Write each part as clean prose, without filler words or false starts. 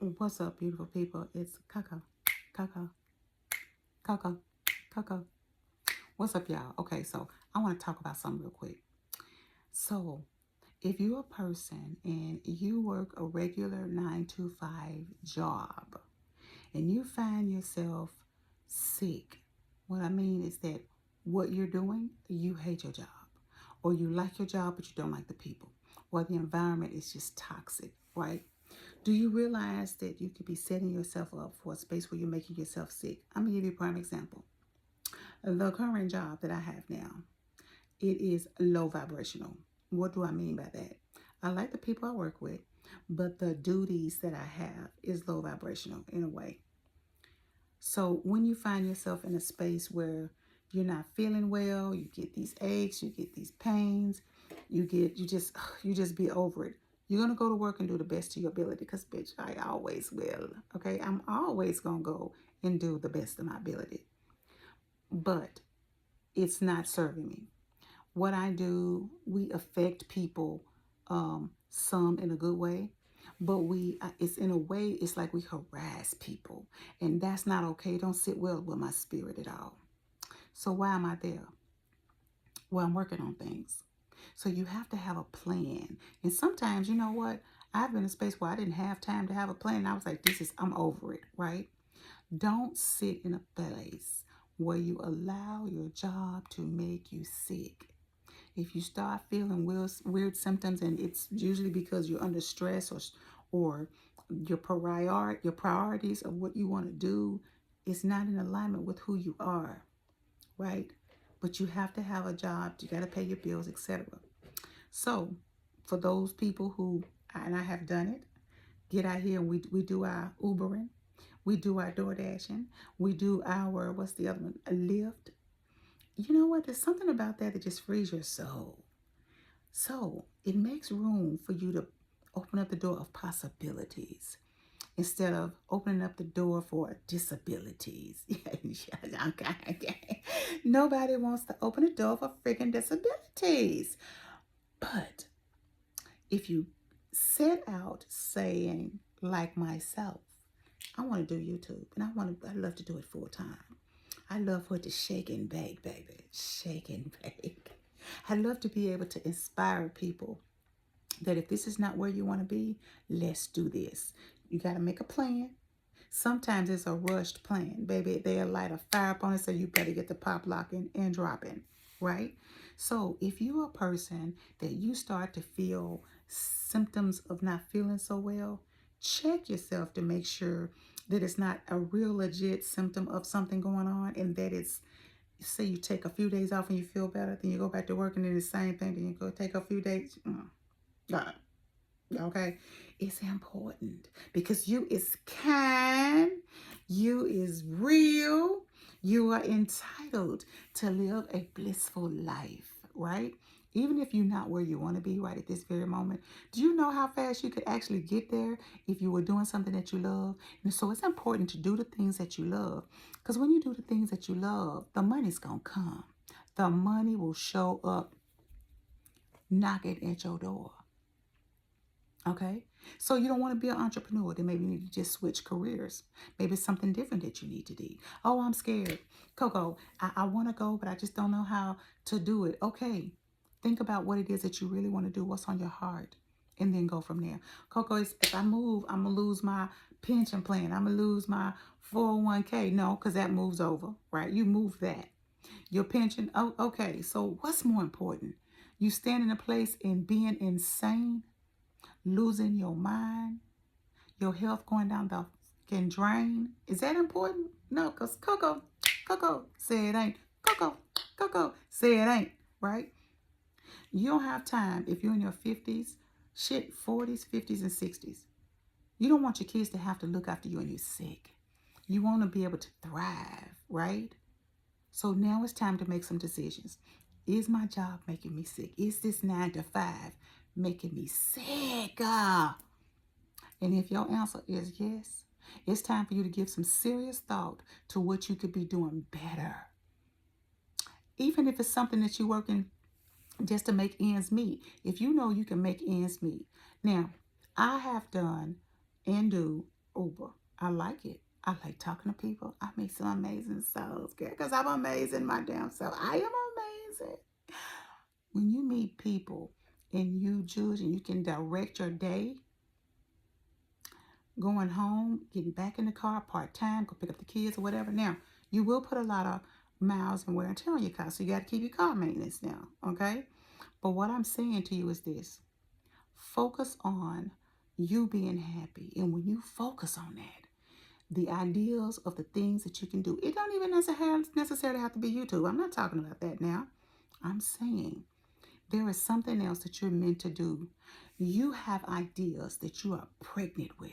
What's up, beautiful people? It's Coco, Coco, Coco, Coco. What's up, y'all? Okay, so I want to talk about something real quick. So, if you're a person and you work a regular 9 to 5 job and you find yourself sick, what I mean is that what you're doing, you hate your job, or you like your job but you don't like the people, or the environment is just toxic, right? Do you realize that you could be setting yourself up for a space where you're making yourself sick? I'm gonna give you a prime example. The current job that I have now, it is low vibrational. What do I mean by that? I like the people I work with, but the duties that I have is low vibrational in a way. So when you find yourself in a space where you're not feeling well, you get these aches, you get these pains, you just be over it. You're gonna go to work and do the best to your ability, because bitch, I always will. Okay, I'm always gonna go and do the best of my ability. But it's not serving me. What I do, we affect people, some in a good way, but it's in a way, it's like we harass people, and that's not okay. It don't sit well with my spirit at all. So why am I there? Well, I'm working on things. So you have to have a plan. And sometimes, you know what? I've been in a space where I didn't have time to have a plan. And I was like, I'm over it, right? Don't sit in a place where you allow your job to make you sick. If you start feeling weird symptoms, and it's usually because you're under stress, or your priorities of what you want to do is not in alignment with who you are, right? But you have to have a job. You got to pay your bills, etc. So, for those people who, and I have done it, get out here and we do our Ubering, we do our door dashing, we do our, what's the other one, a Lyft. You know what? There's something about that that just frees your soul. So it makes room for you to open up the door of possibilities instead of opening up the door for disabilities. Okay. Nobody wants to open the door for freaking disabilities. But if you set out saying, like myself, I want to do YouTube, and I love to do it full time. I love what to shake and bake, baby. Shake and bake. I love to be able to inspire people that if this is not where you want to be, let's do this. You got to make a plan. Sometimes it's a rushed plan, baby. They'll light a fire up on it, so you better get the pop locking and dropping, right? So if you're a person that you start to feel symptoms of not feeling so well, check yourself to make sure that it's not a real legit symptom of something going on, and that it's, say you take a few days off and you feel better, then you go back to work and then the same thing, then you go take a few days. Okay, it's important because you is kind, you is real, you are entitled to live a blissful life, right? Even if you're not where you want to be right at this very moment. Do you know how fast you could actually get there if you were doing something that you love? And so it's important to do the things that you love, because when you do the things that you love, the money's gonna come. The money will show up knocking at your door. Okay, so you don't want to be an entrepreneur, then maybe you need to just switch careers. Maybe it's something different that you need to do. Oh, I'm scared. Coco, I want to go, but I just don't know how to do it. Okay, think about what it is that you really want to do, what's on your heart, and then go from there. Coco, if I move, I'm going to lose my pension plan. I'm going to lose my 401k. No, because that moves over, right? You move that. Your pension, oh, okay. So what's more important? You stand in a place and being insane, losing your mind, your health going down the fucking drain. Is that important? No, because Coco say it ain't. Coco say it ain't, right? You don't have time if you're in your 50s, shit, 40s, 50s, and 60s. You don't want your kids to have to look after you and you're sick. You want to be able to thrive, right? So now it's time to make some decisions. Is my job making me sick? Is this 9 to 5 making me sick? And if your answer is yes, it's time for you to give some serious thought to what you could be doing better. Even if it's something that you're working just to make ends meet. If you know you can make ends meet. Now, I have done and do Uber. I like it. I like talking to people. I meet some amazing souls, girl, because I'm amazing my damn self. I am amazing. When you meet people and you judge and you can direct your day, going home, getting back in the car, part time, go pick up the kids or whatever. Now, you will put a lot of miles and wear and tear on your car, so you got to keep your car maintenance now, okay? But what I'm saying to you is this: focus on you being happy. And when you focus on that, the ideals of the things that you can do, it don't even necessarily have to be YouTube. I'm not talking about that now. I'm saying there is something else that you're meant to do. You have ideas that you are pregnant with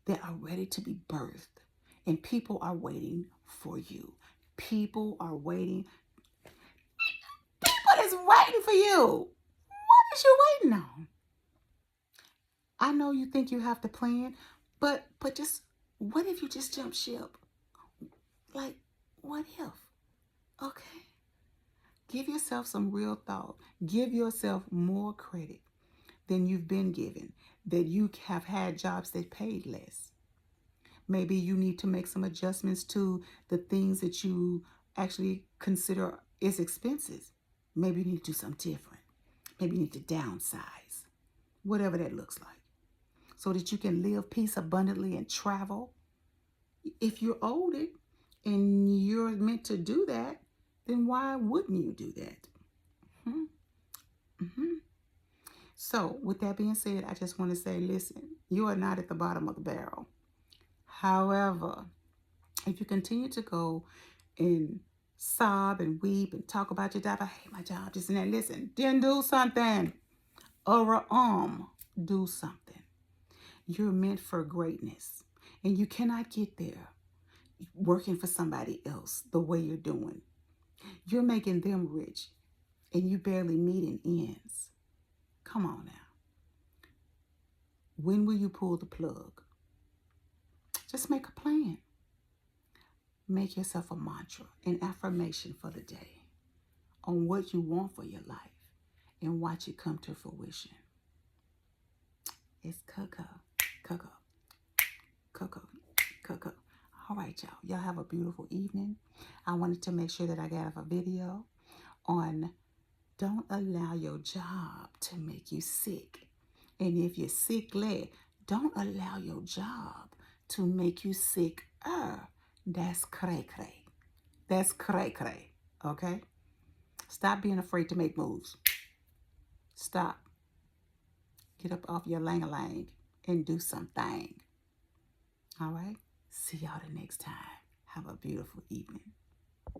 that are ready to be birthed, and people are waiting for you. People are waiting. People is waiting for you. What is you waiting on? I know you think you have to plan, but just what if you just jump ship? Like, what if? Okay. Give yourself some real thought. Give yourself more credit than you've been given. That you have had jobs that paid less. Maybe you need to make some adjustments to the things that you actually consider is expenses. Maybe you need to do something different. Maybe you need to downsize. Whatever that looks like. So that you can live peace abundantly and travel. If you're owed it and you're meant to do that, then why wouldn't you do that? Hmm? Mm-hmm. So, with that being said, I just want to say, listen, you are not at the bottom of the barrel. However, if you continue to go and sob and weep and talk about your job, I hate my job, just and that, listen, then do something. Or do something. You're meant for greatness, and you cannot get there working for somebody else the way you're doing. You're making them rich, and you barely meeting ends. Come on now. When will you pull the plug? Just make a plan. Make yourself a mantra, an affirmation for the day on what you want for your life and watch it come to fruition. It's Coco, Coco, Coco, Coco. All right, y'all. Y'all have a beautiful evening. I wanted to make sure that I got a video on don't allow your job to make you sick. And if you're sickly, don't allow your job to make you sick. That's cray cray. That's cray cray. Okay? Stop being afraid to make moves. Stop. Get up off your lang-a-lang and do something. All right? See y'all the next time. Have a beautiful evening.